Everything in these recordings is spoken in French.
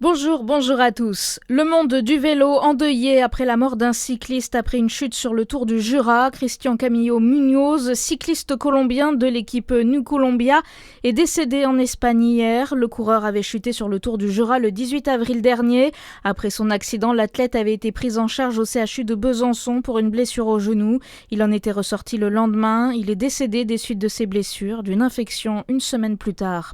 Bonjour à tous. Le monde du vélo endeuillé après la mort d'un cycliste après une chute sur le Tour du Jura. Cristian Camillo Muñoz, cycliste colombien de l'équipe Nu Colombia, est décédé en Espagne hier. Le coureur avait chuté sur le Tour du Jura le 18 avril dernier. Après son accident, l'athlète avait été pris en charge au CHU de Besançon pour une blessure au genou. Il en était ressorti le lendemain. Il est décédé des suites de ses blessures, d'une infection une semaine plus tard.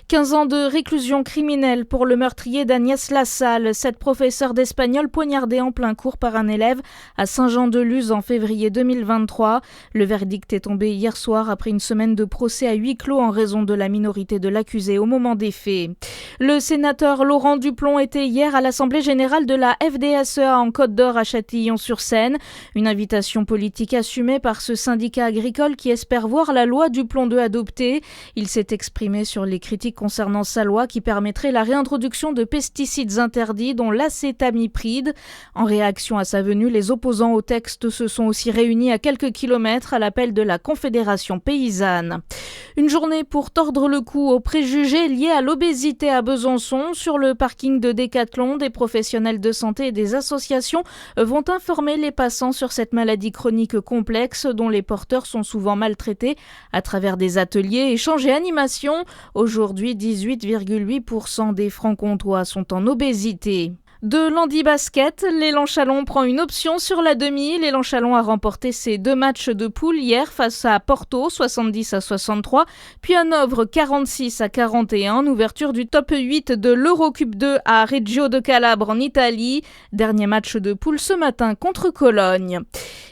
15 ans de réclusion criminelle pour le meurtrier d'Agnès Lassalle, cette professeure d'espagnol poignardée en plein cours par un élève à Saint-Jean-de-Luz en février 2023. Le verdict est tombé hier soir après une semaine de procès à huis clos en raison de la minorité de l'accusé au moment des faits. Le sénateur Laurent Duplon était hier à l'Assemblée générale de la FDSEA en Côte d'Or à Châtillon-sur-Seine. Une invitation politique assumée par ce syndicat agricole qui espère voir la loi Duplon 2 adoptée. Il s'est exprimé sur les critiques concernant sa loi qui permettrait la réintroduction de pesticides interdits dont l'acétamipride. En réaction à sa venue, les opposants au texte se sont aussi réunis à quelques kilomètres à l'appel de la Confédération paysanne. Une journée pour tordre le cou aux préjugés liés à l'obésité à Besançon. Sur le parking de Décathlon, des professionnels de santé et des associations vont informer les passants sur cette maladie chronique complexe dont les porteurs sont souvent maltraités à travers des ateliers, échanges et animations. Aujourd'hui, 18,8% des Francs-Comtois sont en obésité. De l'handi-basket, l'Élan Chalon prend une option sur la demi. L'Élan Chalon a remporté ses 2 matchs de poule hier face à Porto, 70-63, puis à Hanovre, 46-41. Ouverture du top 8 de l'Eurocup 2 à Reggio de Calabre en Italie. Dernier match de poule ce matin contre Cologne.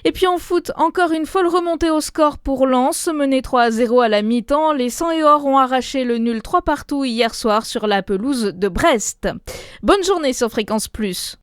Et puis en foot, encore une folle remontée au score pour Lens. Mené 3-0 à la mi-temps, les 100 et or ont arraché le nul 3-3 hier soir sur la pelouse de Brest. Bonne journée sur Fréquence Plus.